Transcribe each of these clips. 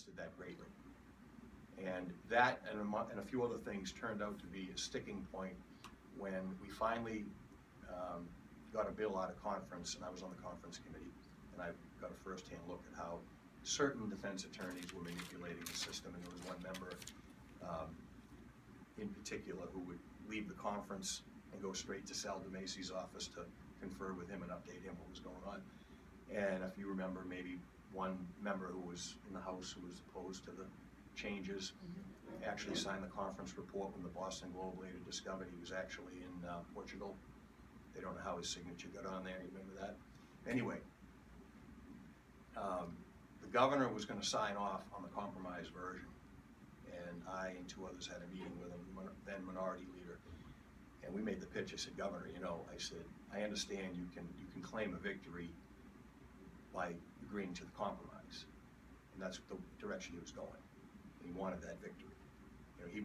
assisted that greatly. And that and a few other things turned out to be a sticking point when we finally got a bill out of conference, and I was on the conference committee, and I got a first-hand look at how certain defense attorneys were manipulating the system, and there was one member in particular who would leave the conference and go straight to Sal DeMacy's office to confer with him and update him what was going on. And if you remember, maybe one member who was in the House who was opposed to the changes actually signed the conference report when the Boston Globe later discovered he was actually in Portugal. They don't know how his signature got on there, you remember that? Anyway, the governor was going to sign off on the compromise version, and I and two others had a meeting with him, then minority leader, and we made the pitch. I said, Governor, you know, I said, I understand you can claim a victory by agreeing to the compromise, and that's the direction he was going. He wanted that victory. You know, he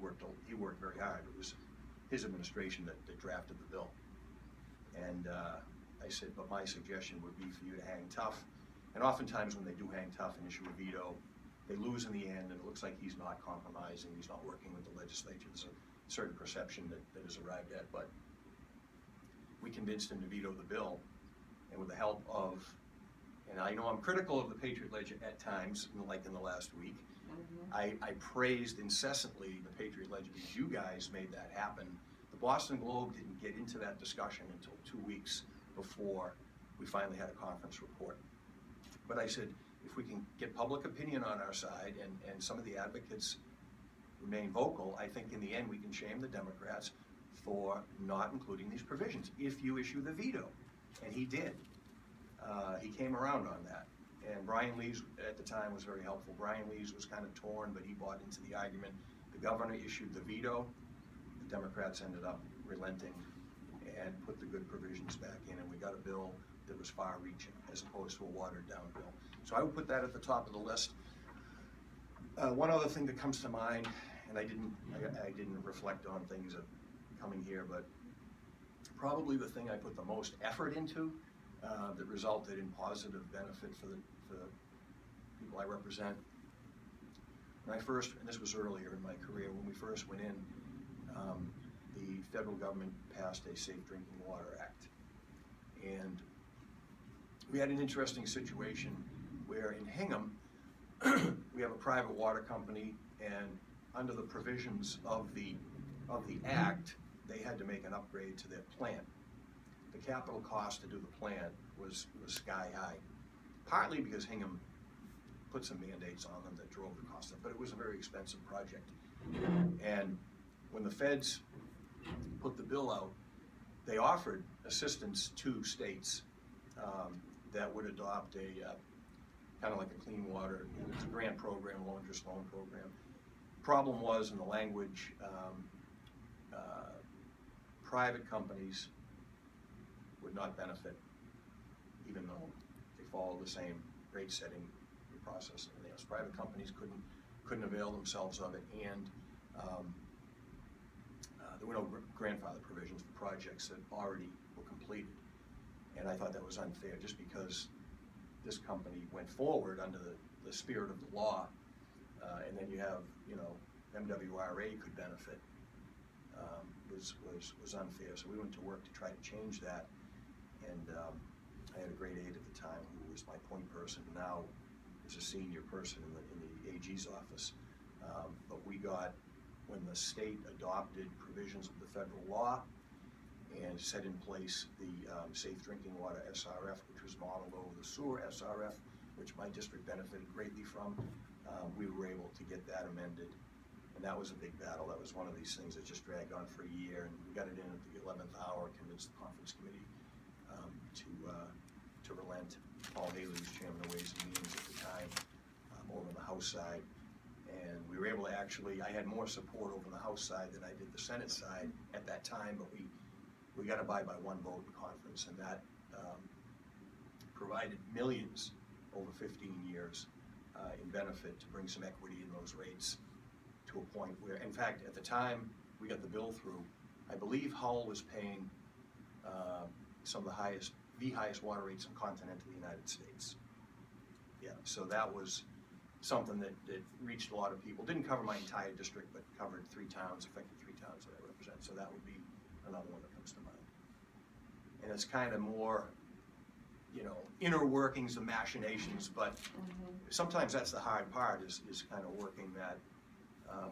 worked very hard. It was his administration that drafted the bill. And I said, but my suggestion would be for you to hang tough. And oftentimes when they do hang tough and issue a veto, they lose in the end, and it looks like he's not compromising, he's not working with the legislature. There's a certain perception that is arrived at, but we convinced him to veto the bill, and with the help of, and I know I'm critical of the Patriot Ledger at times, like in the last week, I praised incessantly the Patriot Ledger because you guys made that happen. The Boston Globe didn't get into that discussion until 2 weeks before we finally had a conference report. But I said, if we can get public opinion on our side and some of the advocates remain vocal, I think in the end we can shame the Democrats for not including these provisions if you issue the veto. And he did. He came around on that. And Brian Lees at the time was very helpful. Brian Lees was kind of torn, but he bought into the argument. The governor issued the veto. The Democrats ended up relenting and put the good provisions back in, and we got a bill that was far-reaching as opposed to a watered-down bill. So I would put that at the top of the list. One other thing that comes to mind, and I didn't reflect on things coming here, but probably the thing I put the most effort into that resulted in positive benefit for the people I represent. When I first, and this was earlier in my career, when we first went in, the federal government passed a Safe Drinking Water Act. And we had an interesting situation where in Hingham, we have a private water company, and under the provisions of the act, they had to make an upgrade to their plant. The capital cost to do the plant was sky high, partly because Hingham put some mandates on them that drove the cost up, but it was a very expensive project. And when the feds put the bill out, they offered assistance to states that would adopt a kind of like a clean water, it's a grant program, low interest loan program. Problem was in the language, private companies would not benefit, even though they follow the same rate setting process and everything else. Private companies couldn't avail themselves of it, and there were no grandfather provisions for projects that already were completed. And I thought that was unfair, just because this company went forward under the spirit of the law, and then you have, you know, MWRA could benefit, was unfair. So we went to work to try to change that, and I had a great aide at the time who was my point person, now is a senior person in the AG's office. But we got, when the state adopted provisions of the federal law and set in place the Safe Drinking Water SRF, which was modeled over the sewer SRF, which my district benefited greatly from, we were able to get that amended. And that was a big battle. That was one of these things that just dragged on for a year, and we got it in at the 11th hour, convinced the conference committee to relent. Paul Haley was chairman of Ways and Means at the time, over on the House side. And we were able to actually, I had more support over the House side than I did the Senate side at that time, but we got by one vote in conference, and that provided millions over 15 years in benefit to bring some equity in those rates to a point where, in fact, at the time we got the bill through, I believe Hull was paying some of the highest water rates in continental United States. Yeah, so that was something that reached a lot of people. Didn't cover my entire district, but covered 3 towns, affected 3 towns that I represent. So that would be another one that comes to mind. And it's kind of more, you know, inner workings and machinations, but sometimes that's the hard part is kind of working that,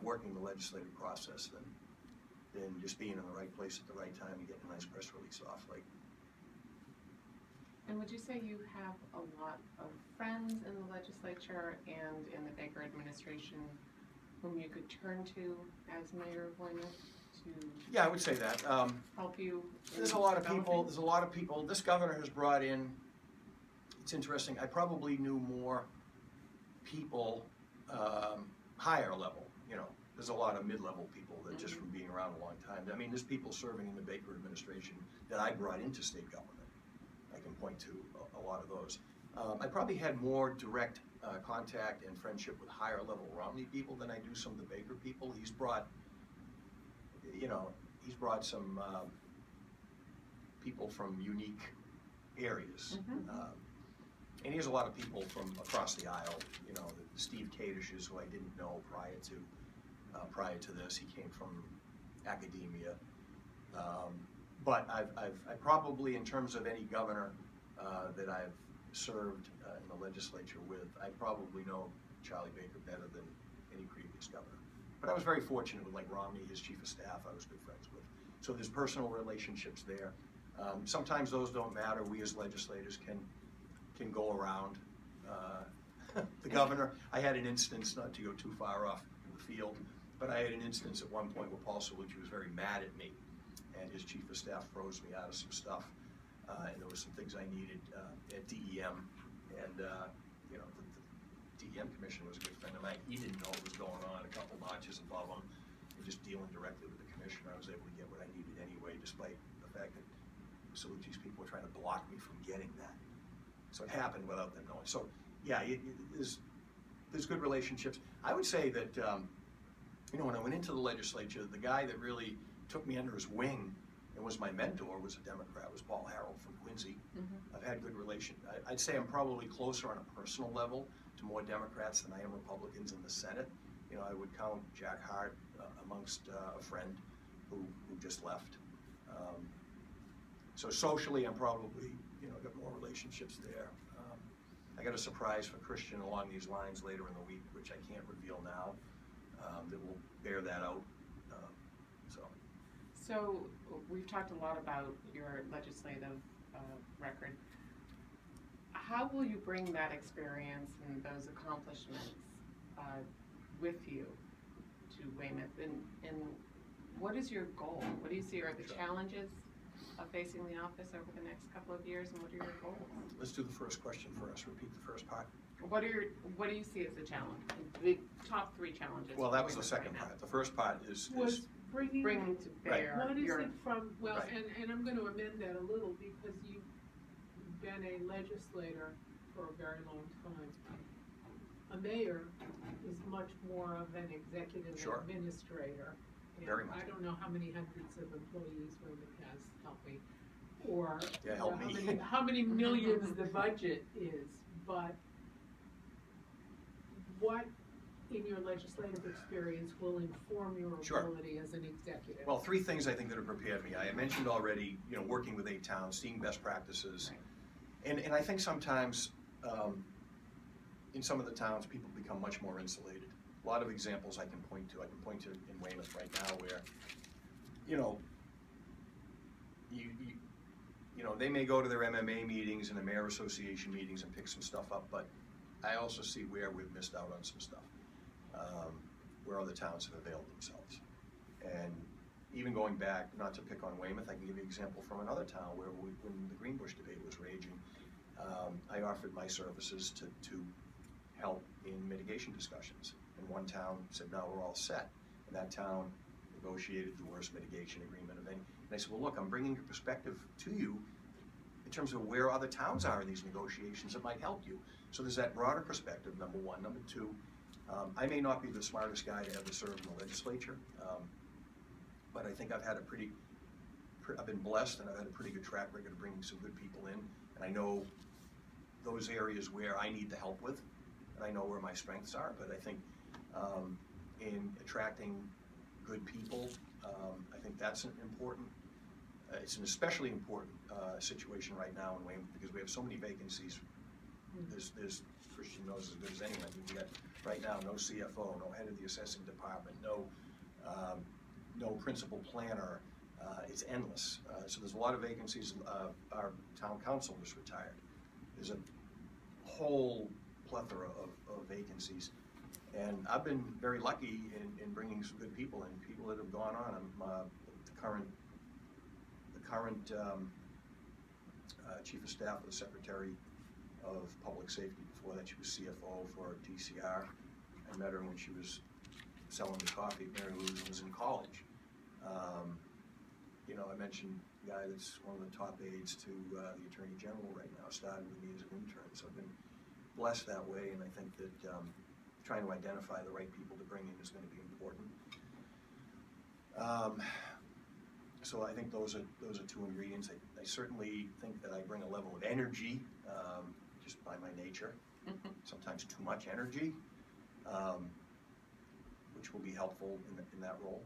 working the legislative process than just being in the right place at the right time and getting a nice press release off. Like, and would you say you have a lot of friends in the legislature and in the Baker administration whom you could turn to as mayor of Weymouth to? Yeah, I would say that. Help you? There's a lot of people. There's a lot of people. This governor has brought in. It's interesting. I probably knew more people higher level. You know, there's a lot of mid-level people that just from being around a long time. I mean, there's people serving in the Baker administration that I brought into state government. I can point to a lot of those. I probably had more direct contact and friendship with higher level Romney people than I do some of the Baker people. He's brought, you know, some people from unique areas. And he has a lot of people from across the aisle, you know, the Steve Kadishes, who I didn't know prior to this. He came from academia. But I probably, in terms of any governor that I've served in the legislature with, I probably know Charlie Baker better than any previous governor. But I was very fortunate with, like, Romney, his chief of staff, I was good friends with. So there's personal relationships there. Sometimes those don't matter. We as legislators can go around the governor. I had an instance, not to go too far off in the field, but I had an instance at one point where Paul Salucci was very mad at me, and his chief of staff froze me out of some stuff, and there was some things I needed at DEM, and you know, the DEM commissioner was a good friend of mine. He didn't know what was going on a couple notches above him, and just dealing directly with the commissioner, I was able to get what I needed anyway, despite the fact that Salucci's people were trying to block me from getting that. So it happened without them knowing. So yeah, there's good relationships. I would say that you know, when I went into the legislature, the guy that really took me under his wing and was my mentor was a Democrat, was Paul Harold from Quincy. I've had good relations. I'd say I'm probably closer on a personal level to more Democrats than I am Republicans in the Senate. You know, I would count Jack Hart amongst a friend who just left. So socially, I'm probably, you know, got more relationships there. I got a surprise for Christian along these lines later in the week, which I can't reveal now, that will bear that out. So we've talked a lot about your legislative record. How will you bring that experience and those accomplishments with you to Weymouth? And what is your goal? What do you see are the challenges of facing the office over the next couple of years, and what are your goals? Let's do the first question first. Repeat the first part. What do you see as the challenge? The top 3 challenges. Well, that was the second part. The first part is bringing to bear. What is it from, well, Right. and I'm going to amend that a little because you've been a legislator for a very long time. A mayor is much more of an executive Sure. administrator. And Very much. I don't know how many hundreds of employees Weymouth has, help me, or Yeah, help me. how many millions the budget is, but what in your legislative experience will inform your Sure. ability as an executive? Well, 3 things I think that have prepared me. I mentioned already, you know, working with 8 towns, seeing best practices. Right. And I think sometimes in some of the towns, people become much more insulated. A lot of examples I can point to. I can point to in Weymouth right now where, you know, you know, they may go to their MMA meetings and the mayor association meetings and pick some stuff up, but I also see where we've missed out on some stuff, where other towns have availed themselves. And even going back, not to pick on Weymouth, I can give you an example from another town where when the Greenbush debate was raging, I offered my services to help in mitigation discussions. And one town said, no, we're all set. And that town negotiated the worst mitigation agreement of any. And I said, well, look, I'm bringing your perspective to you in terms of where other towns are in these negotiations that might help you. So there's that broader perspective, number one. Number two, I may not be the smartest guy to ever serve in the legislature, but I think I've been blessed and I've had a pretty good track record of bringing some good people in. And I know those areas where I need the help with, and I know where my strengths are, but I think in attracting good people, I think that's an important, it's an especially important situation right now in Weymouth because we have so many vacancies. There's Christian knows as good as anyone. We got right now no CFO, no head of the assessing department, no principal planner. It's endless. So there's a lot of vacancies. Our town council is retired. There's a whole plethora of vacancies. And I've been very lucky in bringing some good people in, people that have gone on. The current chief of staff of the secretary of public safety. Before that, she was CFO for DCR. I met her when she was selling the coffee at Mary Lou's and was in college. You know, I mentioned a guy that's one of the top aides to the Attorney General right now, started with me as an intern. So I've been blessed that way, and I think that trying to identify the right people to bring in is going to be important. So I think those are two ingredients. I certainly think that I bring a level of energy, just by my nature, sometimes too much energy, which will be helpful in that role.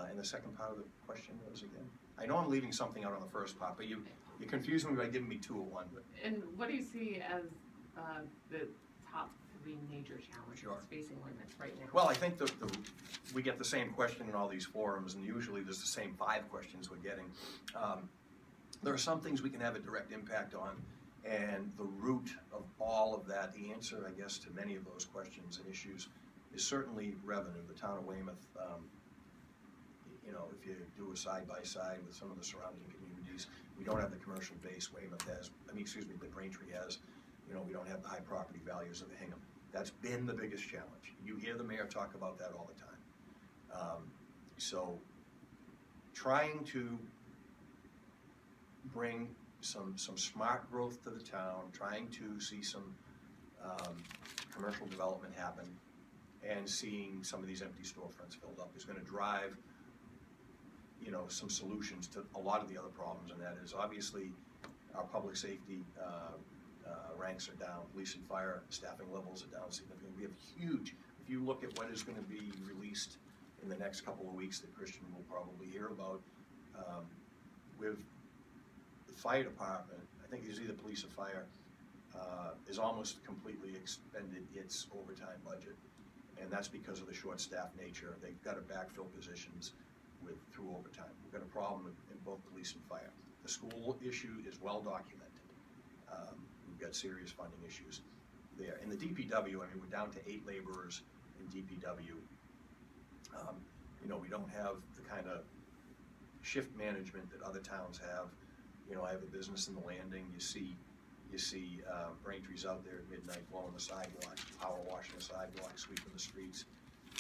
And the second part of the question was again? I know I'm leaving something out on the first part, but you confused me by giving me two of one. But. And what do you see as the top three major challenges facing Weymouth right now? Well, I think we get the same question in all these forums, and usually there's the same 5 questions we're getting. There are some things we can have a direct impact on, and the root of all of that, the answer, I guess, to many of those questions and issues is certainly revenue. The town of Weymouth, you know, if you do a side-by-side with some of the surrounding communities, we don't have the commercial base Weymouth has, that Braintree has. You know, we don't have the high property values of the Hingham. That's been the biggest challenge. You hear the mayor talk about that all the time. So trying to bring some smart growth to the town, trying to see some commercial development happen, and seeing some of these empty storefronts filled up is going to drive, you know, some solutions to a lot of the other problems, and that is obviously our public safety ranks are down, police and fire staffing levels are down significantly. We have huge, if you look at what is going to be released in the next couple of weeks that Christian will probably hear about, with the fire department, I think it's either police or fire, is almost completely expended its overtime budget. And that's because of the short staff nature. They've got to backfill positions through overtime. We've got a problem in both police and fire. The school issue is well documented. We've got serious funding issues there. In the DPW, I mean, we're down to 8 laborers in DPW. You know, we don't have the kind of shift management that other towns have. You know, I have a business in the Landing. You see Braintree's out there at midnight blowing the sidewalk, power washing the sidewalk, sweeping the streets,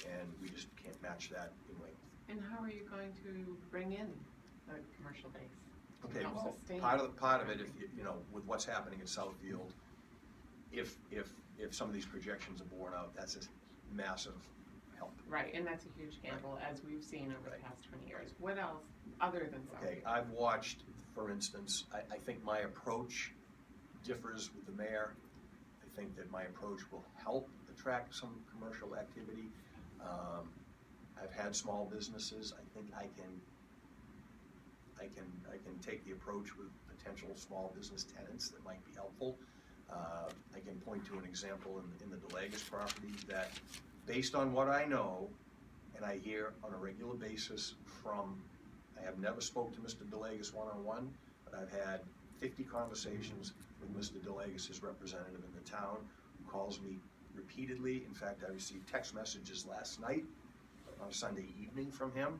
and we just can't match that in Weymouth. And how are you going to bring in the commercial base? Okay, Help well, sustain part of it, if you know, with what's happening at Southfield, if some of these projections are borne out, that's a massive help. Right, and that's a huge gamble, as we've seen over the past 20 years. What else, other than Southfield? Okay, I've watched, for instance, I think my approach differs with the mayor. I think that my approach will help attract some commercial activity. I've had small businesses. I think I can take the approach with potential small business tenants that might be helpful. I can point to an example in the DeLagus property that, based on what I know, and I hear on a regular basis from, I have never spoke to Mr. DeLagus one-on-one, but I've had 50 conversations with Mr. DeLagus' representative in the town, who calls me repeatedly. In fact, I received text messages last night on a Sunday evening from him,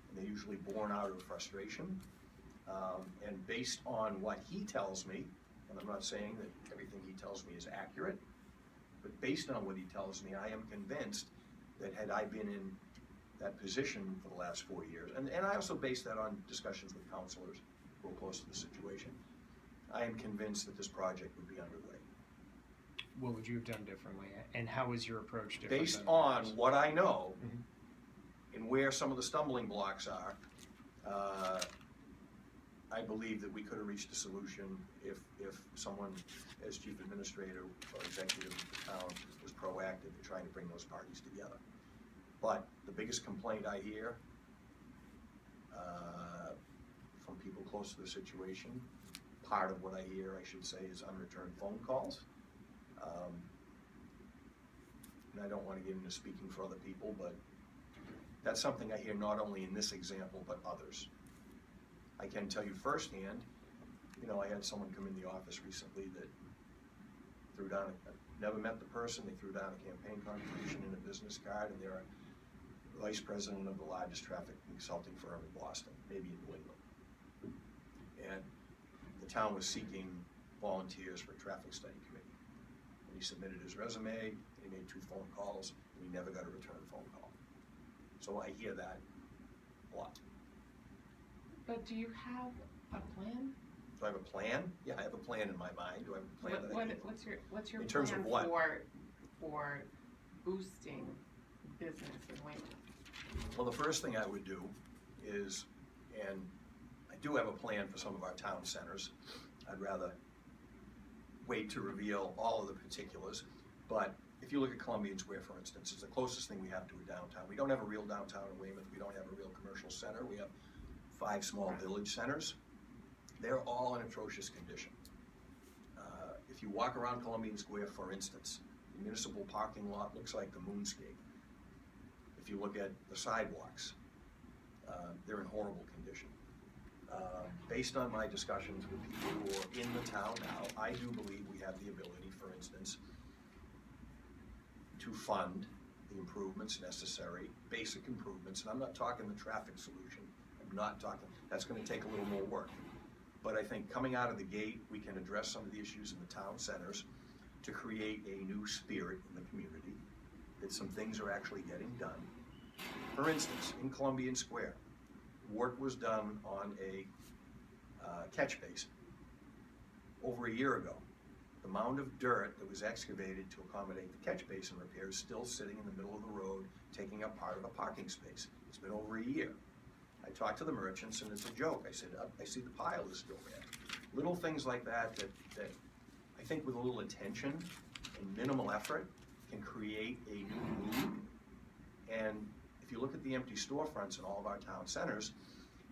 and they're usually born out of frustration. And based on what he tells me, and I'm not saying that everything he tells me is accurate, but based on what he tells me, I am convinced that had I been in that position for the last 4 years, and I also base that on discussions with counselors who are close to the situation, I am convinced that this project would be underway. What would you have done differently, and how was your approach different? Based on what I know, and where some of the stumbling blocks are, I believe that we could have reached a solution if someone, as chief administrator or executive of the town, was proactive in trying to bring those parties together. But the biggest complaint I hear from people close to the situation, part of what I hear, I should say, is unreturned phone calls. And I don't want to get into speaking for other people, but that's something I hear not only in this example, but others. I can tell you firsthand, you know, I had someone come in the office recently that threw down, never met the person, they threw down a campaign contribution in a business card, and they're a vice president of the largest traffic consulting firm in Boston, maybe in New England. And the town was seeking volunteers for a traffic study committee. And he submitted his resume, and he made 2 phone calls, and he never got a return phone call. So I hear that a lot. But do you have a plan? Do I have a plan? Yeah, I have a plan in my mind. Do I have a plan that I can? What's your In terms of plan what? for boosting business in Weymouth? Well, the first thing I would do is, and I do have a plan for some of our town centers. I'd rather wait to reveal all of the particulars, but if you look at Columbian Square, for instance, it's the closest thing we have to a downtown. We don't have a real downtown in Weymouth. We don't have a real commercial center. We have 5 small village centers. They're all in atrocious condition. If you walk around Columbian Square, for instance, the municipal parking lot looks like the moonscape. If you look at the sidewalks, they're in horrible condition. Based on my discussions with people who are in the town now, I do believe we have the ability, for instance, to fund the improvements necessary, basic improvements, and I'm not talking the traffic solution. I'm not talking, that's going to take a little more work. But I think coming out of the gate, we can address some of the issues in the town centers to create a new spirit in the community, that some things are actually getting done. For instance, in Columbian Square, work was done on a catch basin over a year ago. The mound of dirt that was excavated to accommodate the catch basin repair is still sitting in the middle of the road, taking up part of a parking space. It's been over a year. I talked to the merchants, and it's a joke. I said, I see the pile is still there. Little things like that I think with a little attention and minimal effort can create a new mood. And if you look at the empty storefronts in all of our town centers,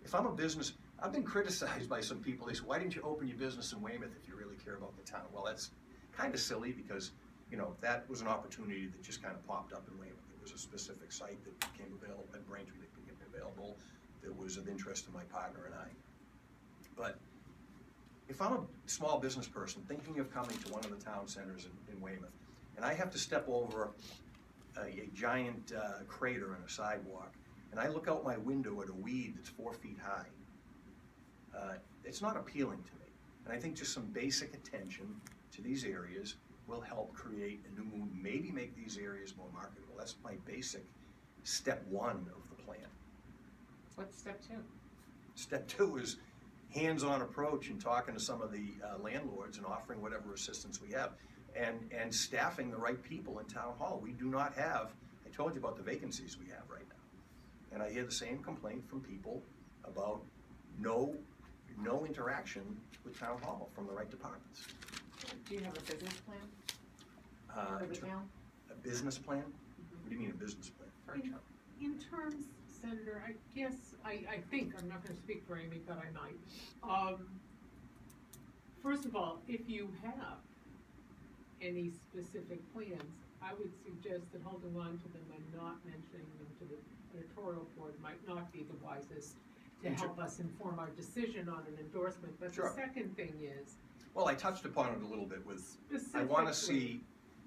if I'm a business, I've been criticized by some people. They say, why didn't you open your business in Weymouth if you really care about the town? Well, that's kind of silly because, you know, that was an opportunity that just kind of popped up in Weymouth. It was a specific site that became available at Braintree that became available that was of interest to my partner and I. But if I'm a small business person thinking of coming to one of the town centers in Weymouth, and I have to step over a giant crater in a sidewalk, and I look out my window at a weed that's 4 feet high, it's not appealing to me. And I think just some basic attention to these areas will help create a new mood, maybe make these areas more marketable. That's my basic step 1 of the plan. What's step 2? Step 2 is hands-on approach and talking to some of the landlords and offering whatever assistance we have, and staffing the right people in town hall. We do not have, I told you about the vacancies we have right now. And I hear the same complaint from people about no interaction with town hall from the right departments. Do you have a business plan for the town? A business plan? What do you mean a business plan? For a town? In terms, Senator, I guess, I think, I'm not gonna speak for Amy, but I might. First of all, if you have any specific plans, I would suggest that holding on to them and not mentioning them to the editorial board might not be the wisest to help us inform our decision on an endorsement. But Sure. the second thing is, Well, I touched upon it a little bit with, I specifically, want to see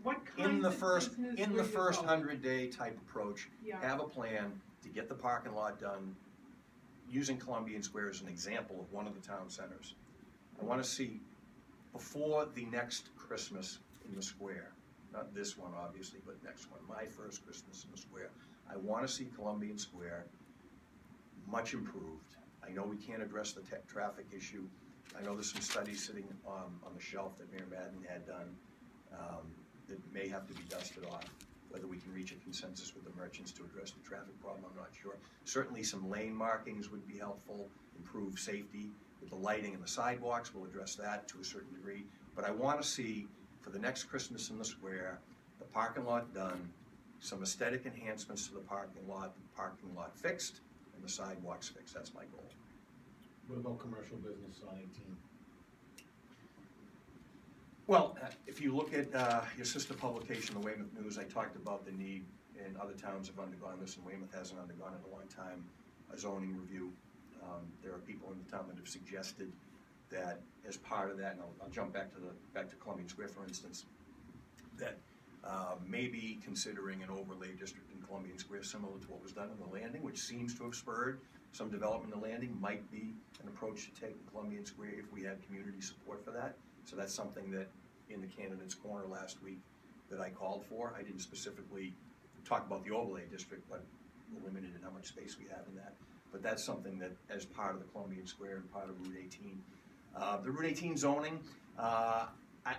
what in kinds the of first business will you 100-day type approach, Yeah. have a plan to get the parking lot done, using Columbian Square as an example of one of the town centers. I want to see before the next Christmas in the square, not this one obviously, but next one, my first Christmas in the square. I want to see Columbian Square much improved. I know we can't address the traffic issue. I know there's some studies sitting on the shelf that Mayor Madden had done that may have to be dusted off. Whether we can reach a consensus with the merchants to address the traffic problem, I'm not sure. Certainly some lane markings would be helpful, improve safety. with the lighting and the sidewalks, we'll address that to a certain degree. But I want to see, for the next Christmas in the Square, the parking lot done, some aesthetic enhancements to the parking lot fixed, and the sidewalks fixed. That's my goal. What about commercial business on 18? Well, if you look at your sister publication, the Weymouth News, I talked about the need, and other towns have undergone this, and Weymouth hasn't undergone it in a long time, a zoning review. There are people in the town that have suggested that as part of that, and I'll jump back to Columbian Square, for instance, that maybe considering an overlay district in Columbian Square similar to what was done in the Landing, which seems to have spurred some development in the Landing, might be an approach to take in Columbian Square if we had community support for that. So that's something that in the candidates' corner last week that I called for. I didn't specifically talk about the overlay district, but we're limited in how much space we have in that. But that's something that, as part of the Columbian Square and part of Route 18. The Route 18 zoning, I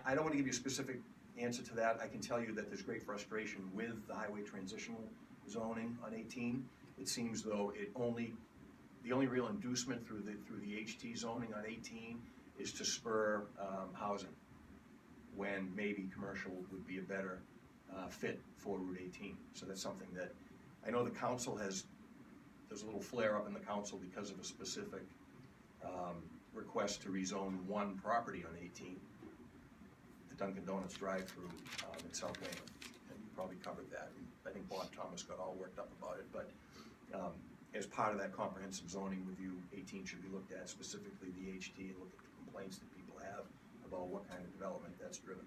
don't want to give you a specific answer to that. I can tell you that there's great frustration with the highway transitional zoning on 18. It seems though the only real inducement through the HT zoning on 18 is to spur housing, when maybe commercial would be a better fit for Route 18. So that's something that I know the council there's a little flare up in the council because of a specific request to rezone one property on 18, the Dunkin' Donuts drive-through in South Weymouth, and you probably covered that. And I think Bob Thomas got all worked up about it, but as part of that comprehensive zoning review, 18 should be looked at, specifically the HT, and look at the complaints that people have about what kind of development that's driven.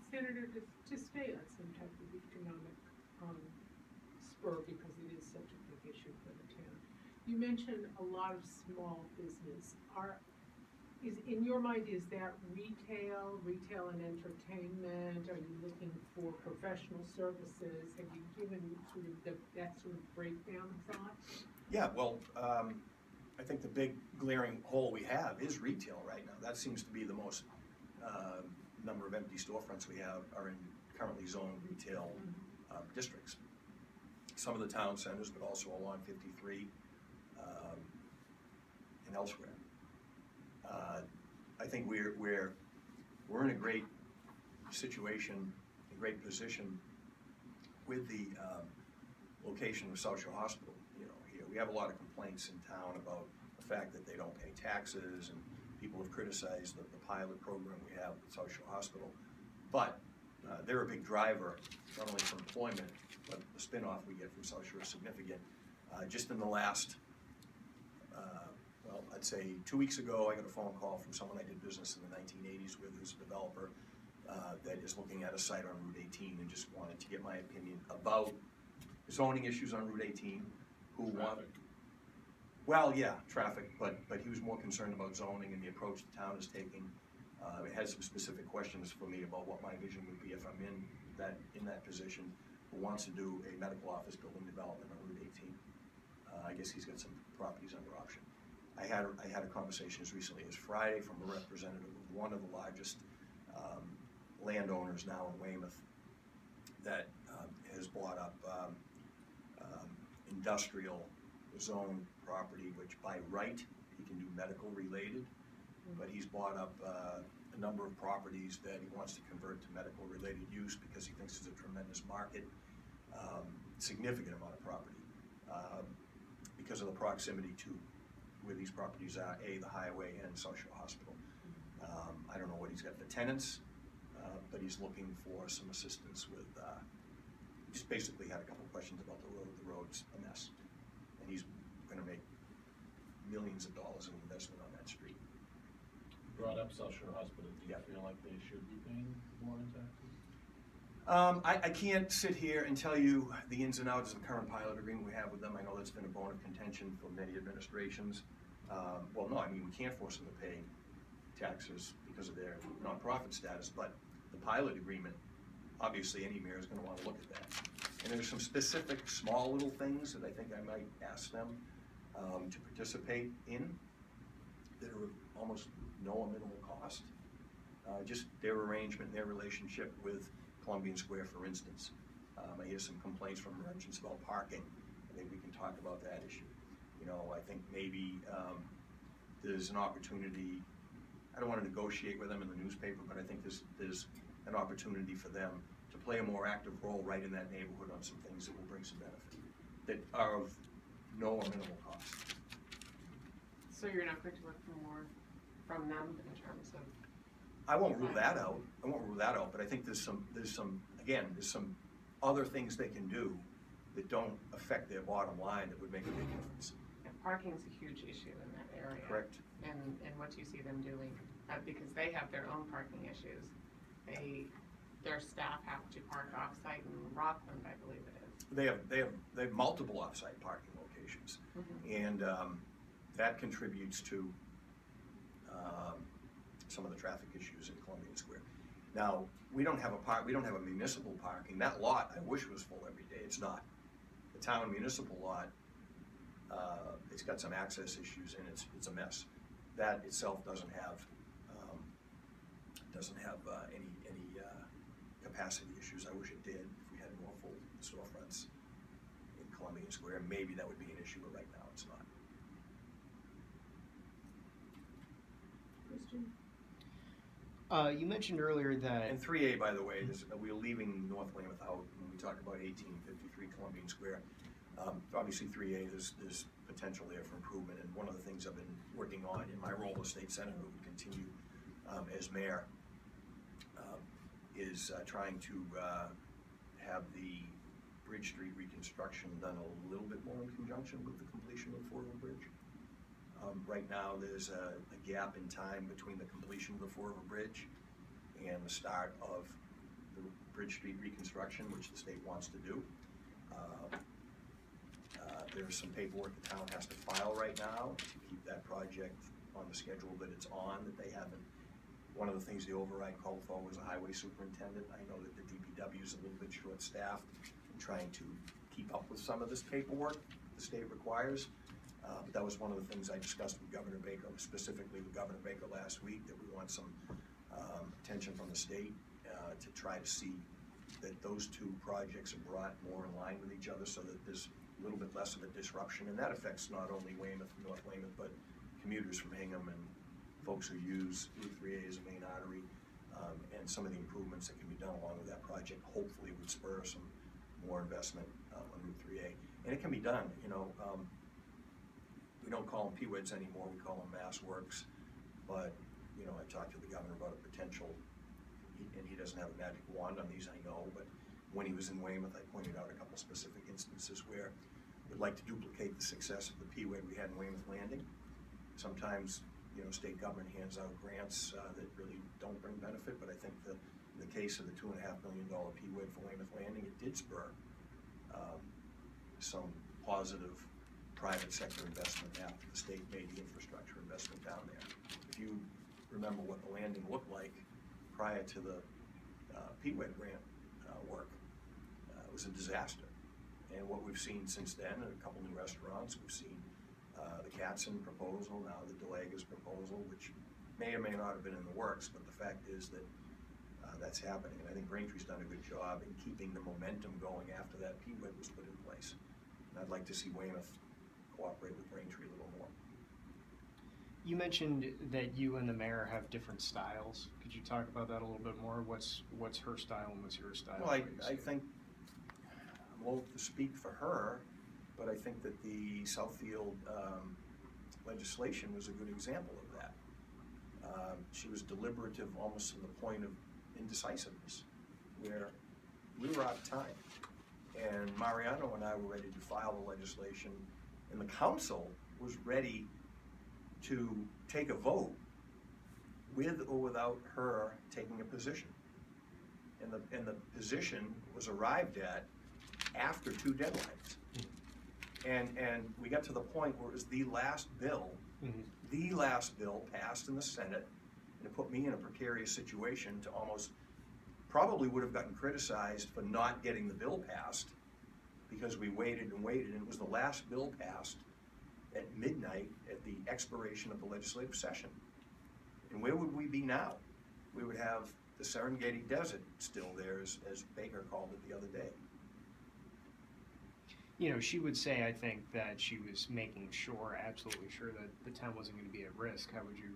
Senator, to stay on some type of economic spur, because it is such a big issue for the town. You mentioned a lot of small business. In your mind, is that retail and entertainment? Are you looking for professional services? Have you given sort of that sort of breakdown thought? Yeah, well, I think the big glaring hole we have is retail right now. That seems to be the most number of empty storefronts we have are in currently zoned retail districts. Some of the town centers, but also along 53 and elsewhere. I think we're in a great situation, a great position with the location of South Shore Hospital. You know, here we have a lot of complaints in town about the fact that they don't pay taxes, and people have criticized the pilot program we have at South Shore Hospital. But they're a big driver, not only for employment, but the spin-off we get from South Shore is significant. Just in the last, well, I'd say 2 weeks ago, I got a phone call from someone I did business in the 1980s with, who's a developer that is looking at a site on Route 18 and just wanted to get my opinion about zoning issues on Route 18. Well, yeah, traffic, but he was more concerned about zoning and the approach the town is taking. It had some specific questions for me about what my vision would be if I'm in that position, who wants to do a medical office building development on Route 18. I guess he's got some properties under option. I had a conversation as recently as Friday from a representative of one of the largest landowners now in Weymouth that has bought up industrial zone property, which by right he can do medical related, but he's bought up a number of properties that he wants to convert to medical related use because he thinks there's a tremendous market, significant amount of property, because of the proximity to where these properties are, the highway and South Shore Hospital. I don't know what he's got for tenants, but he's looking for some assistance with, he just basically had a couple of questions about the road. The road's a mess, and he's gonna make millions of dollars in investment on that street. You brought up South Shore Hospital. Do you feel like they should be paying more in taxes? I can't sit here and tell you the ins and outs of the current pilot agreement we have with them. I know that's been a bone of contention for many administrations. Well, no, I mean, we can't force them to pay taxes because of their nonprofit status, but the pilot agreement, obviously any mayor is going to want to look at that. And there's some specific small little things that I think I might ask them to participate in that are almost no or minimal cost. Just their arrangement, their relationship with Columbian Square, for instance. I hear some complaints from merchants about parking. I think we can talk about that issue. You know, I think maybe there's an opportunity, I don't want to negotiate with them in the newspaper, but I think there's an opportunity for them to play a more active role right in that neighborhood on some things that will bring some benefit, that are of no or minimal cost. So you're not going to look for more from them in terms of? I won't rule that out, but I think there's some other things they can do that don't affect their bottom line that would make a big difference. And parking's a huge issue in that area. Correct. And what do you see them doing? Because they have their own parking issues. Their staff have to park off-site in Rockland, I believe it is. They have multiple off-site parking locations, and that contributes to some of the traffic issues in Columbia Square. Now, we don't have a municipal parking. That lot, I wish was full every day. It's not. The town municipal lot, it's got some access issues and it's a mess. That itself doesn't have any capacity issues. I wish it did. If we had more full storefronts in Columbia Square, maybe that would be an issue, but right now it's not. Christian? You mentioned earlier that. And 3A, by the way, we're leaving North Weymouth out when we talk about 1853 Columbia Square. Obviously 3A, there's potential there for improvement, and one of the things I've been working on in my role as state senator, who will continue as mayor, is trying to have the Bridge Street reconstruction done a little bit more in conjunction with the completion of the Fort River Bridge. Right now, there's a gap in time between the completion of the Fort River Bridge and the start of the Bridge Street reconstruction, which the state wants to do. There's some paperwork the town has to file right now to keep that project on the schedule that it's on, that they haven't. One of the things the override called for was a highway superintendent. I know that the DPW is a little bit short-staffed in trying to keep up with some of this paperwork the state requires. But that was one of the things I discussed with Governor Baker, specifically with Governor Baker last week, that we want some attention from the state to try to see that those two projects are brought more in line with each other so that there's a little bit less of a disruption. And that affects not only Weymouth and North Weymouth, but commuters from Hingham and folks who use Route 3A as a main artery, and some of the improvements that can be done along with that project hopefully would spur some more investment on Route 3A. And it can be done, you know. We don't call them PWEDs anymore, we call them Mass Works, but, you know, I talked to the governor about a potential, and he doesn't have a magic wand on these, I know, but when he was in Weymouth, I pointed out a couple specific instances where we'd like to duplicate the success of the PWED we had in Weymouth Landing. Sometimes, you know, state government hands out grants that really don't bring benefit, but I think in the case of the $2.5 million PWED for Weymouth Landing, it did spur some positive private sector investment after the state made the infrastructure investment down there. If you remember what the landing looked like prior to the PWED grant work, it was a disaster. And what we've seen since then, a couple new restaurants, we've seen the Katzen proposal, now the Delega's proposal, which may or may not have been in the works, but the fact is that that's happening. And I think Braintree's done a good job in keeping the momentum going after that PWED was put in place. And I'd like to see Weymouth cooperate with Braintree a little more. You mentioned that you and the mayor have different styles. Could you talk about that a little bit more? What's her style and what's your style? Well, I think, I'm loath to speak for her, but I think that the Southfield legislation was a good example of that. She was deliberative almost to the point of indecisiveness, where we were out of time. And Mariano and I were ready to file the legislation, and the council was ready to take a vote with or without her taking a position. And the position was arrived at after two deadlines. And we got to the point where it was the last bill passed in the Senate, and it put me in a precarious situation to almost, probably would have gotten criticized for not getting the bill passed because we waited and waited, and it was the last bill passed at midnight at the expiration of the legislative session. And where would we be now? We would have the Serengeti Desert still there, as Baker called it the other day. you know, she would say, I think, that she was making sure, absolutely sure, that the town wasn't going to be at risk. How would you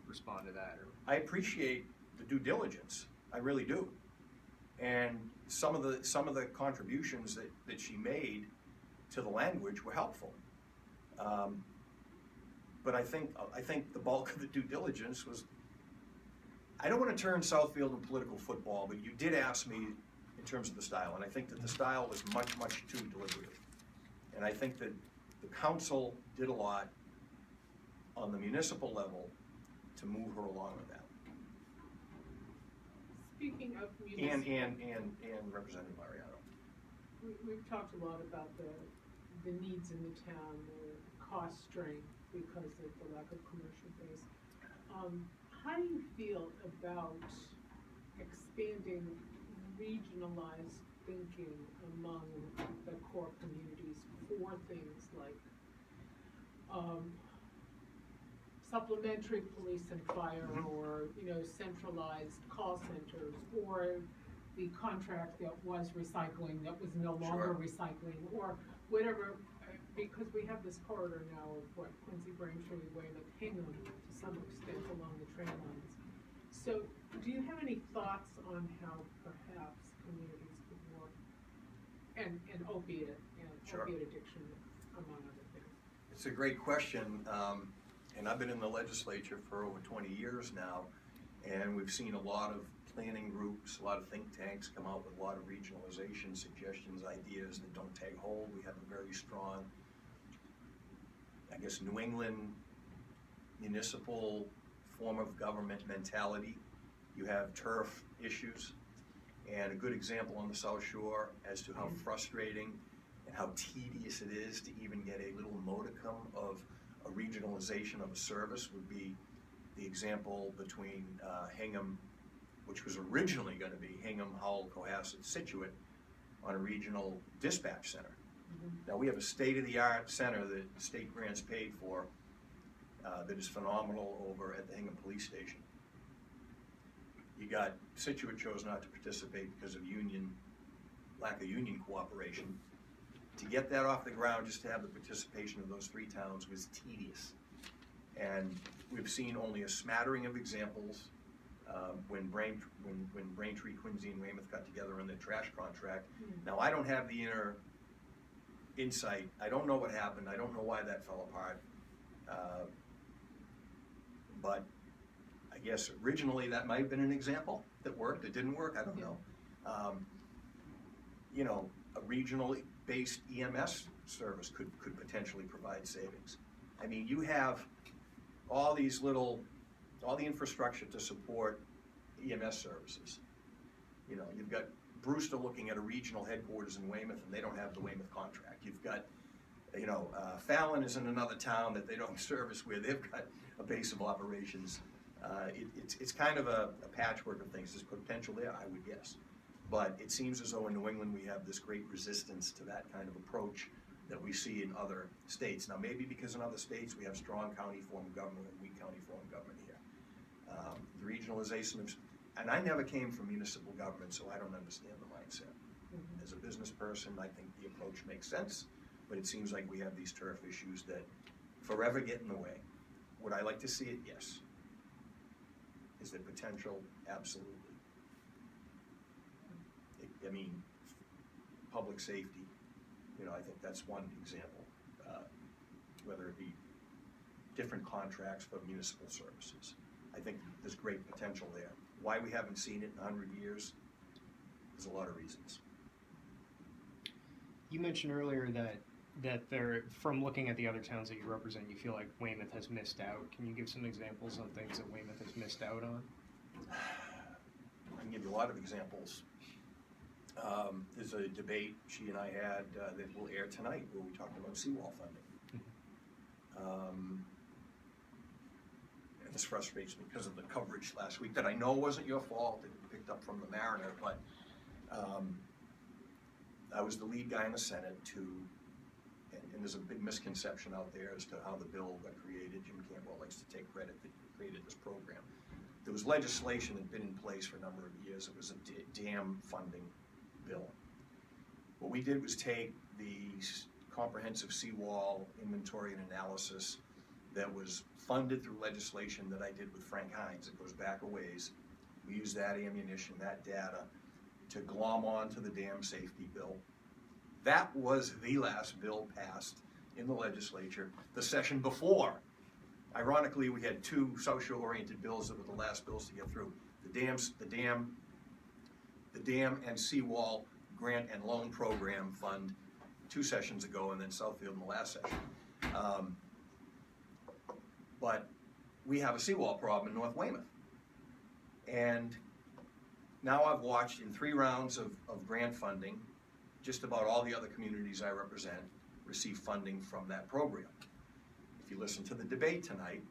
respond to that? Or I appreciate the due diligence, I really do. And some of the contributions that she made to the language were helpful. But I think the bulk of the due diligence was, I don't want to turn Southfield into political football, but you did ask me in terms of the style, and I think that the style was much, much too deliberative. And I think that the council did a lot on the municipal level to move her along with that. Speaking of And municipal. Representative Mariano. We've talked a lot about the needs in the town, the cost strain because of the lack of commercial base. How do you feel about expanding regionalized thinking among the core communities for things like supplementary police and fire, or, you know, centralized call centers, or the contract that was recycling that was no longer Sure. recycling, or whatever, because we have this corridor now of what, Quincy, Braintree, Weymouth, Hingham, to some extent along the train lines. So, do you have any thoughts on how perhaps communities could work, and opiate, Sure. opiate addiction, among other things? It's a great question, and I've been in the legislature for over 20 years now, and we've seen a lot of planning groups, a lot of think tanks come out with a lot of regionalization suggestions, ideas that don't take hold. We have a very strong, I guess, New England municipal form of government mentality. You have turf issues, and a good example on the South Shore as to how frustrating and how tedious it is to even get a little modicum of a regionalization of a service would be the example between Hingham, which was originally going to be Hingham, Hull, Cohasset, Situate, on a regional dispatch center. Now, we have a state-of-the-art center that state grants paid for that is phenomenal over at the Hingham Police Station. You got, Situate chose not to participate because of lack of union cooperation. To get that off the ground, just to have the participation of those three towns was tedious. And we've seen only a smattering of examples when Braintree, Quincy, and Weymouth got together on their trash contract. Now, I don't have the inner insight. I don't know what happened. I don't know why that fell apart. But I guess originally that might have been an example that worked. It didn't work. I don't know. You know, a regionally based EMS service could potentially provide savings. I mean, you have all the infrastructure to support EMS services. You know, you've got Brewster looking at a regional headquarters in Weymouth, and they don't have the Weymouth contract. You've got, you know, Fallon is in another town that they don't service where they've got a base of operations. It's kind of a patchwork of things. There's potential there, I would guess. But it seems as though in New England we have this great resistance to that kind of approach that we see in other states. Now, maybe because in other states we have strong county form of government and weak county form of government here. The regionalization of, and I never came from municipal government, so I don't understand the mindset. As a business person, I think the approach makes sense, but it seems like we have these turf issues that forever get in the way. Would I like to see it? Yes. Is there potential? Absolutely. I mean, public safety, you know, I think that's one example. Whether it be different contracts for municipal services. I think there's great potential there. Why we haven't seen it in 100 years, there's a lot of reasons. you mentioned earlier that there, from looking at the other towns that you represent, you feel like Weymouth has missed out. Can you give some examples on things that Weymouth has missed out on? I can give you a lot of examples. There's a debate she and I had that will air tonight where we talked about seawall funding. And this frustrates me because of the coverage last week that I know wasn't your fault, that you picked up from the Mariner, but I was the lead guy in the Senate and there's a big misconception out there as to how the bill got created. Jim Campbell likes to take credit that he created this program. There was legislation that had been in place for a number of years. It was a dam funding bill. What we did was take the comprehensive seawall inventory and analysis that was funded through legislation that I did with Frank Hines. It goes back a ways. We used that ammunition, that data, to glom onto the dam safety bill. That was the last bill passed in the legislature the session before. Ironically, we had two social-oriented bills that were the last bills to get through. The dam and seawall grant and loan program fund 2 sessions ago, and then Southfield in the last session. But we have a seawall problem in North Weymouth. And now I've watched in 3 rounds of grant funding, just about all the other communities I represent receive funding from that program. If you listen to the debate tonight,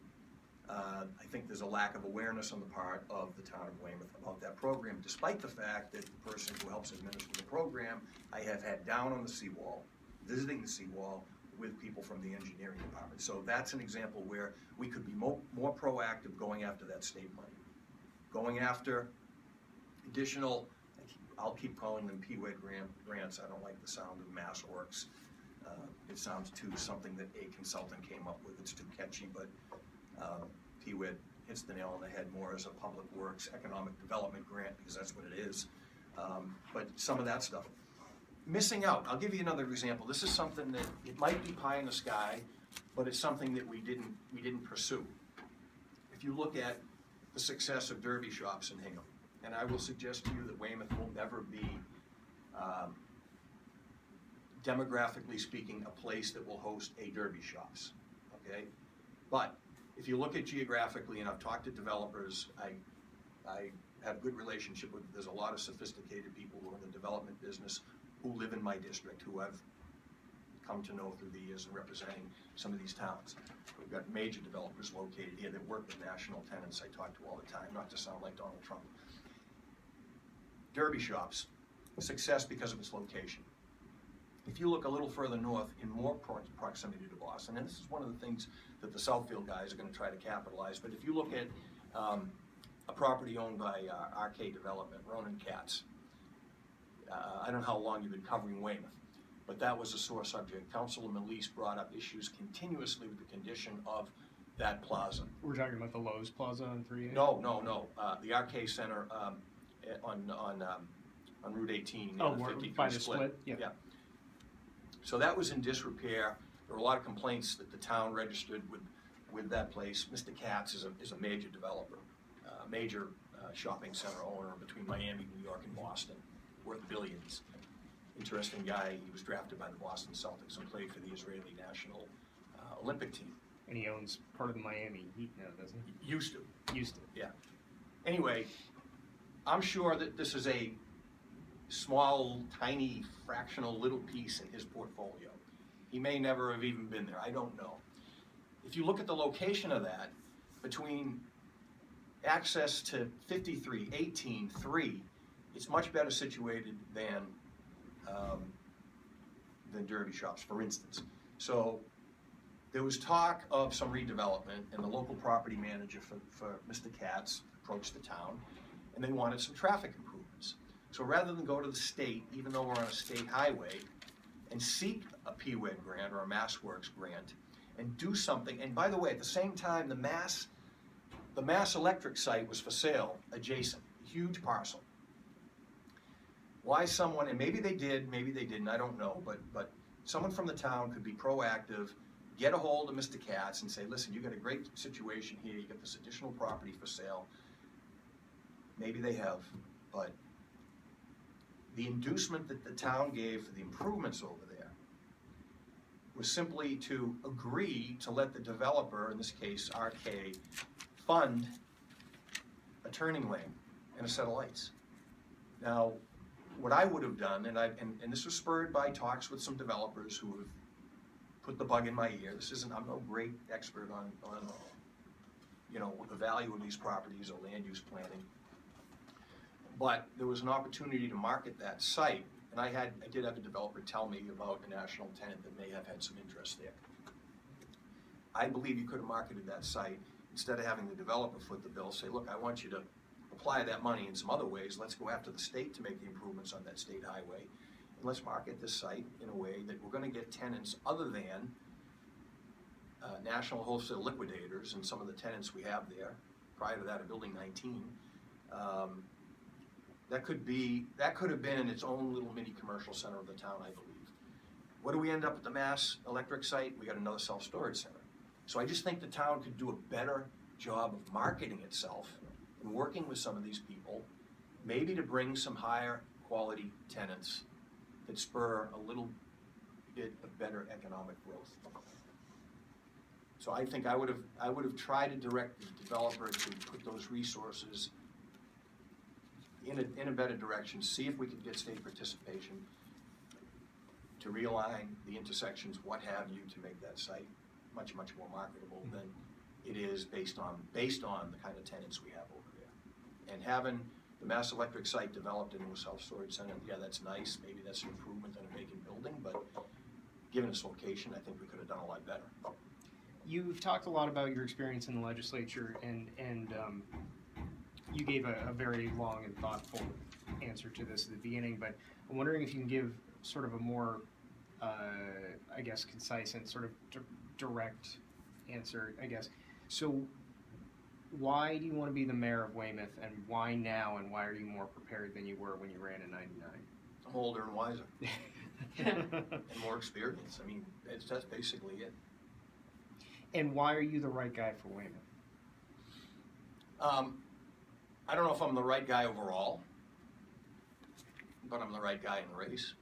I think there's a lack of awareness on the part of the town of Weymouth about that program, despite the fact that the person who helps administer the program, I have had down on the seawall, visiting the seawall with people from the engineering department. So that's an example where we could be more proactive going after that state money. Going after additional, I'll keep calling them PWED grants. I don't like the sound of MassWorks. It sounds too something that a consultant came up with. It's too catchy, but PWED hits the nail on the head more as a public works economic development grant, because that's what it is. But some of that stuff. Missing out, I'll give you another example. This is something that it might be pie in the sky, but it's something that we didn't pursue. If you look at the success of derby shops in Hingham, and I will suggest to you that Weymouth will never be, demographically speaking, a place that will host a derby shops, okay? But if you look at geographically, and I've talked to developers, I have good relationship with, there's a lot of sophisticated people who are in the development business who live in my district, who I've come to know through the years in representing some of these towns. We've got major developers located here that work with national tenants I talk to all the time, not to sound like Donald Trump. Derby shops, success because of its location. If you look a little further north, in more proximity to Boston, and this is one of the things that the Southfield guys are going to try to capitalize, but if you look at a property owned by RK Development, Ronan Katz, I don't know how long you've been covering Weymouth, but that was a sore subject. Councilor Melise brought up issues continuously with the condition of that plaza. We're talking about the Lowe's Plaza on 3A? No. The RK Center on Route 18. Oh, 53 by the split? Yeah. So that was in disrepair. There were a lot of complaints that the town registered with that place. Mr. Katz is a major developer, major shopping center owner between Miami, New York, and Boston, worth billions. Interesting guy. He was drafted by the Boston Celtics and played for the Israeli national Olympic team. And he owns part of the Miami Heat now, doesn't he? Used to. Used to. Yeah. Anyway, I'm sure that this is a small, tiny, fractional little piece in his portfolio. He may never have even been there. I don't know. If you look at the location of that, between access to 53, 18, 3, it's much better situated than derby shops, for instance. So there was talk of some redevelopment, and the local property manager for Mr. Katz approached the town, and they wanted some traffic improvements. So rather than go to the state, even though we're on a state highway, and seek a PWED grant or a MassWorks grant, and do something, and by the way, at the same time, the Mass Electric site was for sale adjacent, huge parcel. Why someone, and maybe they did, maybe they didn't, I don't know, but someone from the town could be proactive, get a hold of Mr. Katz and say, listen, you got a great situation here, you got this additional property for sale. Maybe they have, but the inducement that the town gave for the improvements over there was simply to agree to let the developer, in this case RK, fund a turning lane and a set of lights. Now, what I would have done, and this was spurred by talks with some developers who have put the bug in my ear. I'm no great expert on the value of these properties or land use planning. But there was an opportunity to market that site, and I did have a developer tell me about a national tenant that may have had some interest there. I believe you could have marketed that site instead of having the developer foot the bill, say, look, I want you to apply that money in some other ways. Let's go after the state to make the improvements on that state highway. let's market this site in a way that we're gonna get tenants other than National Wholesale Liquidators and some of the tenants we have there. Prior to that, a Building 19. That could have been in its own little mini commercial center of the town, I believe. What do we end up at the Mass Electric site? We got another self-storage center. So I just think the town could do a better job of marketing itself and working with some of these people, maybe to bring some higher quality tenants that spur a little bit of better economic growth. So I think I would have tried to direct the developer to put those resources in a better direction, see if we could get state participation to realign the intersections, what have you, to make that site much more marketable than it is based on the kind of tenants we have over there. And having the Mass Electric site developed into a self-storage center, yeah, that's nice. Maybe that's an improvement in a vacant building, but given its location, I think we could have done a lot better. You've talked a lot about your experience in the legislature, and you gave a very long and thoughtful answer to this at the beginning, but I'm wondering if you can give sort of a more, I guess, concise and sort of direct answer, I guess. So why do you want to be the mayor of Weymouth, and why now, and why are you more prepared than you were when you ran in '99? I'm older and wiser and more experience. I mean, that's basically it. And why are you the right guy for Weymouth? I don't know if I'm the right guy overall, but I'm the right guy in the race.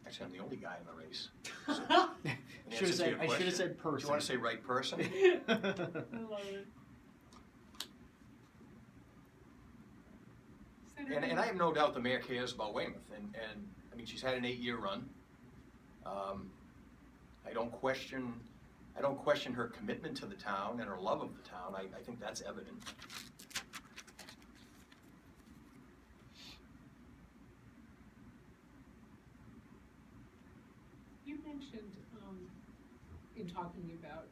Actually, I'm the only guy in the race. So, I should have said person. Do you want to say right person? I love it. And I have no doubt the mayor cares about Weymouth, and I mean, she's had an 8-year run. I don't question her commitment to the town and her love of the town. I think that's evident. You mentioned, in talking about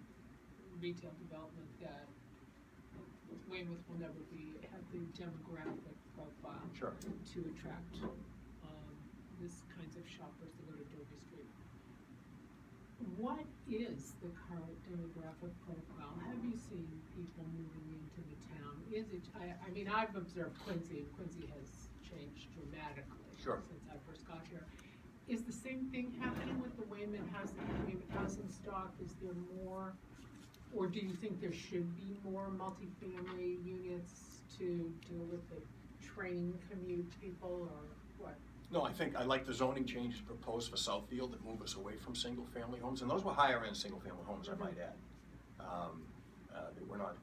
retail development, that Weymouth will never have the demographic profile Sure. to attract this kinds of shoppers that go to Derby Street. What is the current demographic profile? Have you seen people moving into the town? Is it, I mean, I've observed Quincy, and Quincy has changed dramatically Sure. since I first got here. Is the same thing happening with the Weymouth housing stock? Is there more, or do you think there should be more multifamily units to deal with the train commute people, or what? No, I like the zoning changes proposed for Southfield that move us away from single-family homes, and those were higher-end single-family homes, I might add. They were not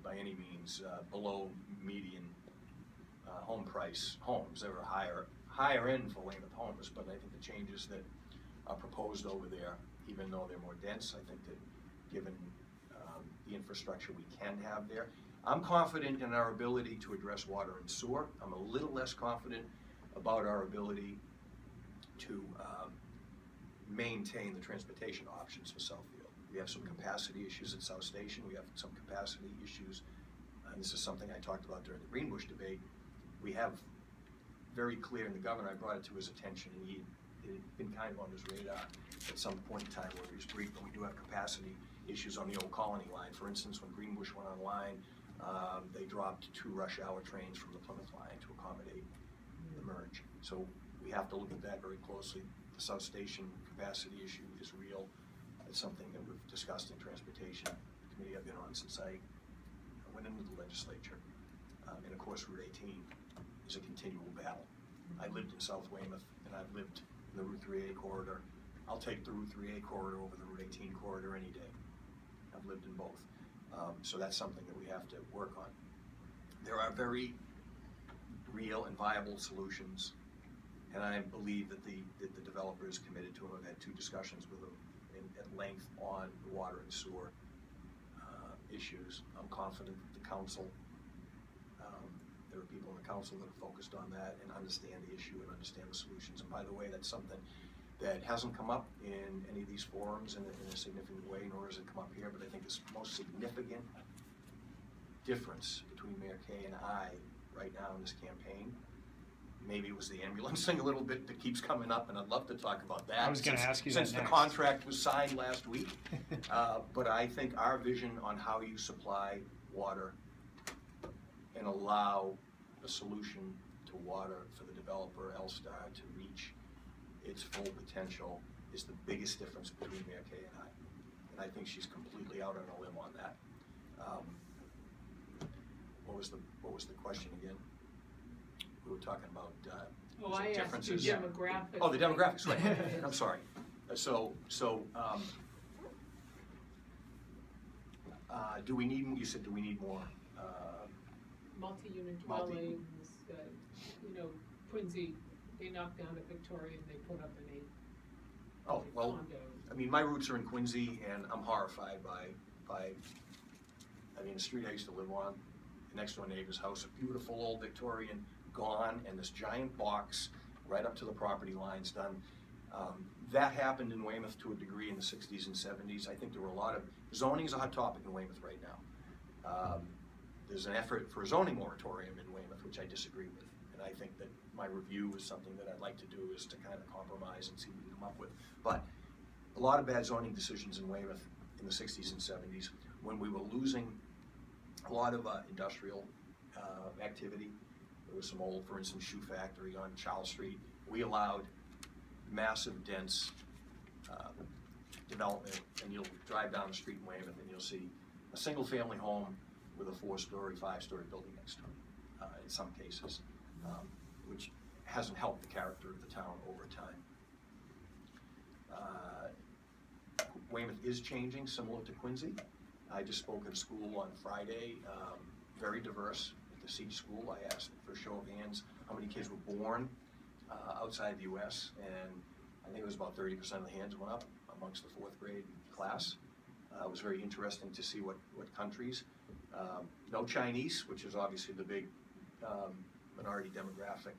by any means below median home price homes. They were higher end for Weymouth homes, but I think the changes that are proposed over there, even though they're more dense, I think that given the infrastructure we can have there, I'm confident in our ability to address water and sewer. I'm a little less confident about our ability to maintain the transportation options for Southfield. We have some capacity issues at South Station. We have some capacity issues, and this is something I talked about during the Greenbush debate. We have very clear, and the governor, I brought it to his attention, and he had been kind of on his radar at some point in time where he was briefed, but we do have capacity issues on the old Colony line. For instance, when Greenbush went online, they dropped 2 rush hour trains from the Plymouth line to accommodate the merge. So we have to look at that very closely. The South Station capacity issue is real. It's something that we've discussed in Transportation Committee I've been on since I went into the legislature. And of course, Route 18 is a continual battle. I lived in South Weymouth, and I've lived in the Route 3A corridor. I'll take the Route 3A corridor over the Route 18 corridor any day. I've lived in both. So that's something that we have to work on. There are very real and viable solutions, and I believe that the developer is committed to them. I've had 2 discussions with them at length on the water and sewer issues. I'm confident that the council, there are people in the council that are focused on that and understand the issue and understand the solutions. And by the way, that's something that hasn't come up in any of these forums in a significant way, nor has it come up here, but I think the most significant difference between Mayor Kay and I right now in this campaign maybe it was the ambulance thing a little bit that keeps coming up, and I'd love to talk about that. I was gonna ask you that Since the next. contract was signed last week. But I think our vision on how you supply water and allow a solution to water for the developer, Elstar, to reach its full potential is the biggest difference between Mayor Kay and I. And I think she's completely out on a limb on that. What was the question again? We were talking about, Oh, was it I asked you differences? Yeah. demographics. Oh, the demographics, right. I'm sorry. Do we need, you said, do we need more? Multi-unit Multi- dwellings, Quincy, they knocked down a Victorian, they put up an Oh, well, condo. I mean, my roots are in Quincy, and I'm horrified by, the street I used to live on, the next door neighbor's house, a beautiful old Victorian, gone, and this giant box right up to the property lines done. That happened in Weymouth to a degree in the 60s and 70s. I think there were a lot of, zoning is a hot topic in Weymouth right now. There's an effort for a zoning moratorium in Weymouth, which I disagree with. And I think that my review is something that I'd like to do, is to kind of compromise and see what we can come up with. But a lot of bad zoning decisions in Weymouth in the 60s and 70s, when we were losing a lot of industrial activity. There was some old, for instance, shoe factory on Charles Street. We allowed massive, dense development, and you'll drive down the street in Weymouth and you'll see a single-family home with a 4-story, 5-story building next to it, in some cases, which hasn't helped the character of the town over time. Weymouth is changing, similar to Quincy. I just spoke at a school on Friday, very diverse at the Siege School. I asked for a show of hands how many kids were born outside the U.S., and I think it was about 30% of the hands went up amongst the 4th grade class. It was very interesting to see what countries. No Chinese, which is obviously the big minority demographic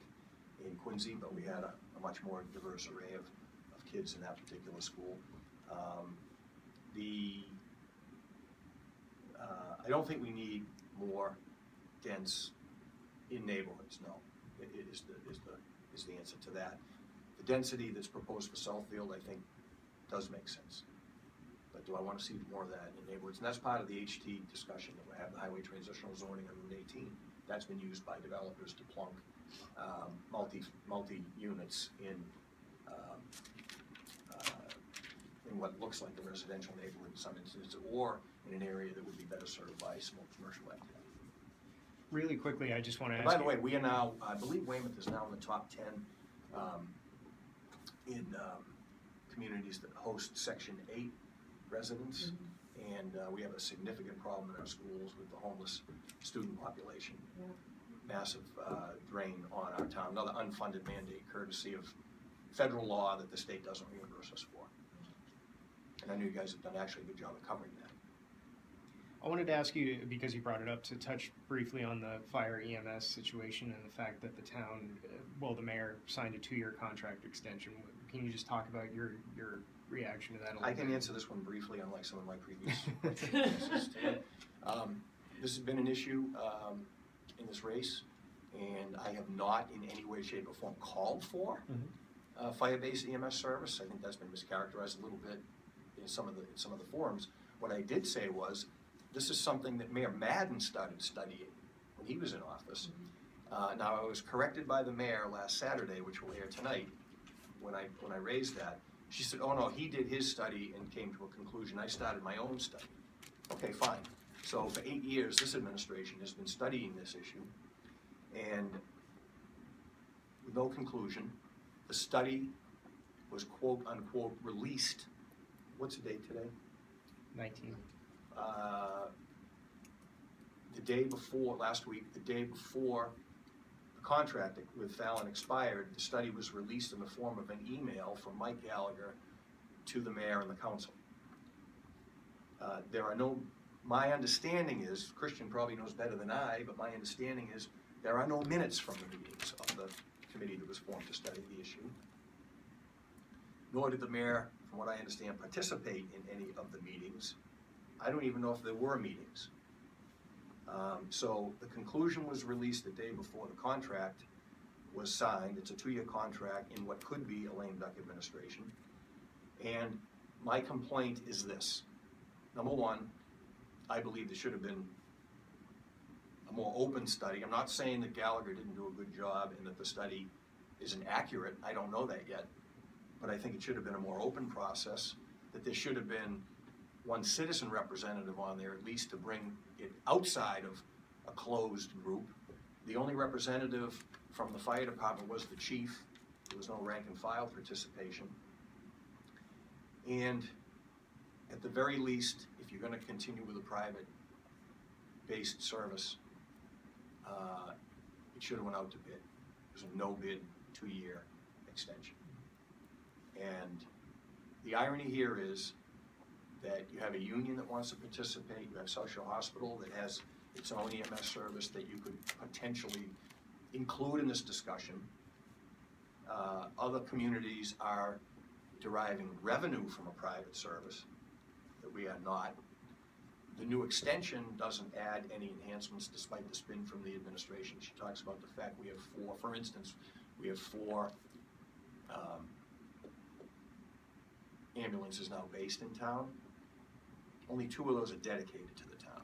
in Quincy, but we had a much more diverse array of kids in that particular school. I don't think we need more dense in neighborhoods, no. It is the answer to that. The density that's proposed for Southfield, I think, does make sense. But do I want to see more of that in neighborhoods? And that's part of the HT discussion that we have, the highway transitional zoning on Route 18. That's been used by developers to plunk multi-units in what looks like a residential neighborhood in some instances, or in an area that would be better served by small commercial activity. Really quickly, I just want to And ask by the you- way, we are now, I believe Weymouth is now in the top 10 in communities that host Section 8 residents. And we have a significant problem in our schools with the homeless student population. Yeah. Massive drain on our town, another unfunded mandate courtesy of federal law that the state doesn't reimburse us for. And I know you guys have done actually a good job of covering that. I wanted to ask you, because you brought it up, to touch briefly on the fire EMS situation and the fact that the town, the mayor signed a 2-year contract extension. Can you just talk about your reaction to that a little I bit? can answer this one briefly, unlike some of my previous answers today. This has been an issue in this race, and I have not in any way, shape, or form called for fire-based EMS service. I think that's been mischaracterized a little bit in some of the forums. What I did say was, this is something that Mayor Madden started studying when he was in office. Now, I was corrected by the mayor last Saturday, which we'll hear tonight, when I raised that. She said, oh no, he did his study and came to a conclusion. I started my own study. Okay, fine. So for 8 years, this administration has been studying this issue, and with no conclusion. The study was quote unquote released. What's the date today? 19. The day before, last week, the day before the contract with Fallon expired, the study was released in the form of an email from Mike Gallagher to the mayor and the council. My understanding is, Christian probably knows better than I, but my understanding is there are no minutes from the meetings of the committee that was formed to study the issue. Nor did the mayor, from what I understand, participate in any of the meetings. I don't even know if there were meetings. So the conclusion was released the day before the contract was signed. It's a 2-year contract in what could be a lame duck administration. And my complaint is this. Number one, I believe there should have been a more open study. I'm not saying that Gallagher didn't do a good job and that the study isn't accurate. I don't know that yet. But I think it should have been a more open process, that there should have been one citizen representative on there, at least to bring it outside of a closed group. The only representative from the fire department was the chief. There was no rank and file participation. And at the very least, if you're going to continue with a private-based service, it should have went out to bid. It was a no-bid 2-year extension. And the irony here is that you have a union that wants to participate, you have Social Hospital that has its own EMS service that you could potentially include in this discussion. Other communities are deriving revenue from a private service that we are not. The new extension doesn't add any enhancements despite the spin from the administration. She talks about the fact we have 4, for instance, we have 4 ambulances now based in town. Only 2 of those are dedicated to the town.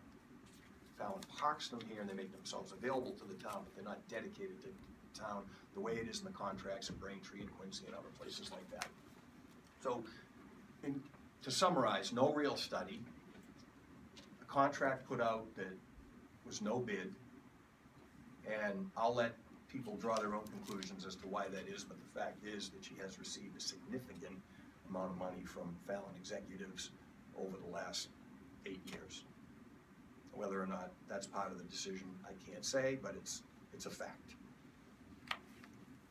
Fallon parks them here and they make themselves available to the town, but they're not dedicated to the town the way it is in the contracts in Braintree and Quincy and other places like that. So, to summarize, no real study, a contract put out that was no bid, and I'll let people draw their own conclusions as to why that is, but the fact is that she has received a significant amount of money from Fallon executives over the last 8 years. Whether or not that's part of the decision, I can't say, but it's a fact.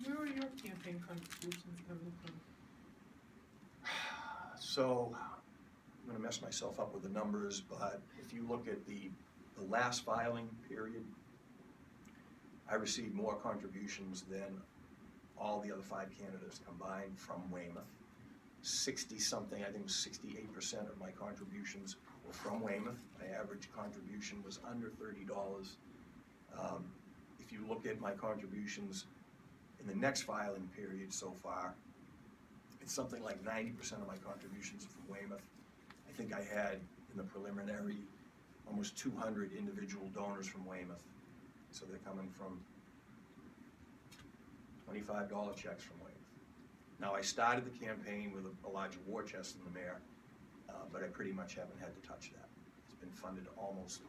Where are your campaign contributions coming from? So, I'm gonna mess myself up with the numbers, but if you look at the last filing period, I received more contributions than all the other 5 candidates combined from Weymouth. 60-something, I think it was 68% of my contributions were from Weymouth. My average contribution was under $30. If you look at my contributions in the next filing period so far, it's something like 90% of my contributions are from Weymouth. I think I had in the preliminary almost 200 individual donors from Weymouth. So they're coming from $25 checks from Weymouth. Now, I started the campaign with a larger war chest than the mayor, but I pretty much haven't had to touch that. It's been funded almost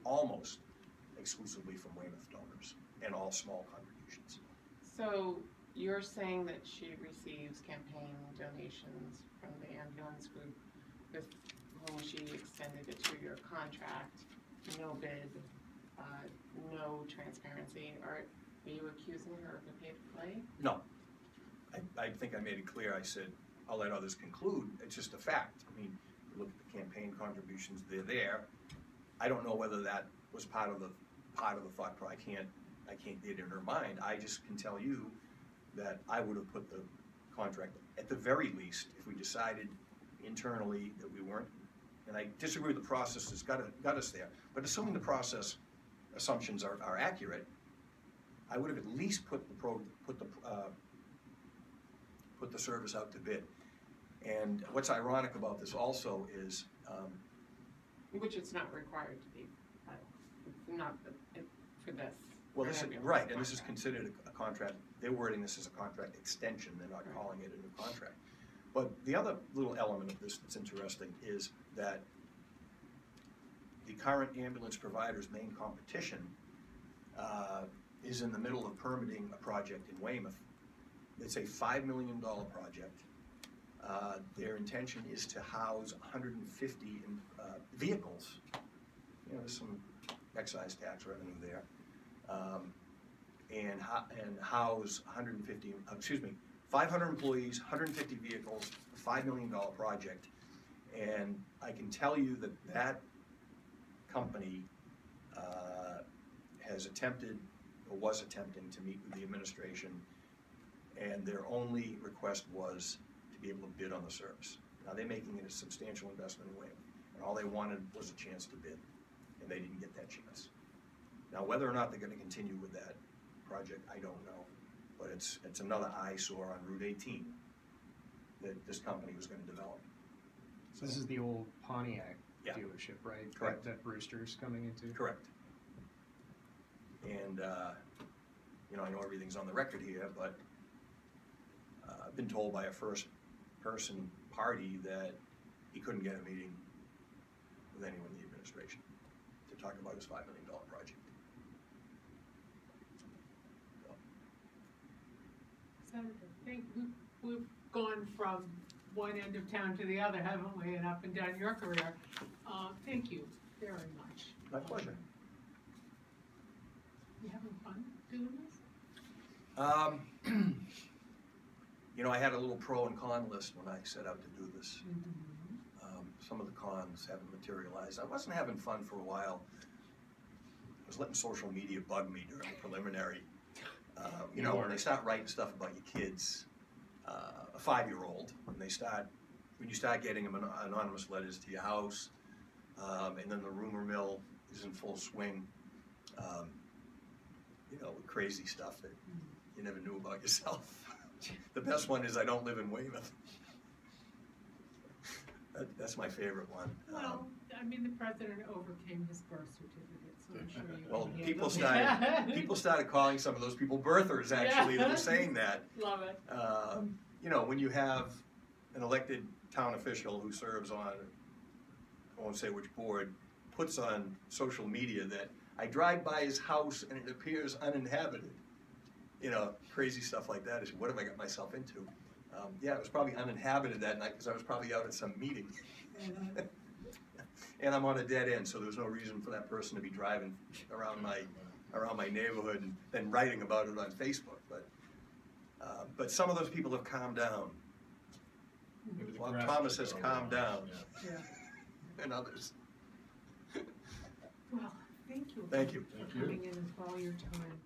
exclusively from Weymouth donors and all small contributions. So you're saying that she receives campaign donations from the ambulance group with whom she extended a 2-year contract, no bid, no transparency. Are you accusing her of a pay to play? No. I think I made it clear. I said, I'll let others conclude. It's just a fact. I mean, you look at the campaign contributions, they're there. I don't know whether that was part of the thought process. I can't get in her mind. I just can tell you that I would have put the contract, at the very least, if we decided internally that we weren't, and I disagree with the process that's got us there, but assuming the process assumptions are accurate, I would have at least put the service out to bid. And what's ironic about this also is, Which it's not required to be, not for this. well, for this is, ambulance right, and this is contract. considered a contract, they're wording this as a contract extension, they're not calling it a new contract. But the other little element of this that's interesting is that the current ambulance provider's main competition is in the middle of permitting a project in Weymouth. It's a $5 million project. Their intention is to house 150 vehicles. You know, there's some excise tax revenue there. And house 500 employees, 150 vehicles, a $5 million project. And I can tell you that that company has attempted, or was attempting, to meet with the administration, and their only request was to be able to bid on the service. Now, they're making it a substantial investment in Weymouth, and all they wanted was a chance to bid, and they didn't get that chance. Now, whether or not they're going to continue with that project, I don't know. But it's another eyesore on Route 18 that this company was gonna develop. So this is the old Pontiac Yeah. dealership, right? Correct. That Brewster's coming into? Correct. And, you know, I know everything's on the record here, but I've been told by a first-person party that he couldn't get a meeting with anyone in the administration to talk about his $5 million project. So, Senator, we've gone from one end of town to the other, haven't we, and up and down your career. Thank you very much. my pleasure. You having fun doing this? You know, I had a little pro and con list when I set out to do this. Some of the cons haven't materialized. I wasn't having fun for a while. I was letting social media bug me during the preliminary. You know, when they start writing stuff about your kids, a 5-year-old, when you start getting them anonymous letters to your house, and then the rumor mill is in full swing, you know, with crazy stuff that you never knew about yourself. The best one is I don't live in Weymouth. That's my favorite one. Well, I mean, the president overcame his birth certificate, so I'm sure you. Well, can people handle it. people started calling some of those people birthers, actually, that were saying that. Love it. You know, when you have an elected town official who serves on, I won't say which board, puts on social media that I drive by his house and it appears uninhabited. You know, crazy stuff like that is, what have I got myself into? Yeah, it was probably uninhabited that night because I was probably out at some meeting. And I'm on a dead end, so there was no reason for that person to be driving around my neighborhood and then writing about it on Facebook. But some of those people have calmed down. Maybe the Well, grass Thomas is has growing calmed on it, down. Yeah. And others. Well, thank you. Thank you. For Thank you. coming in and for all your time.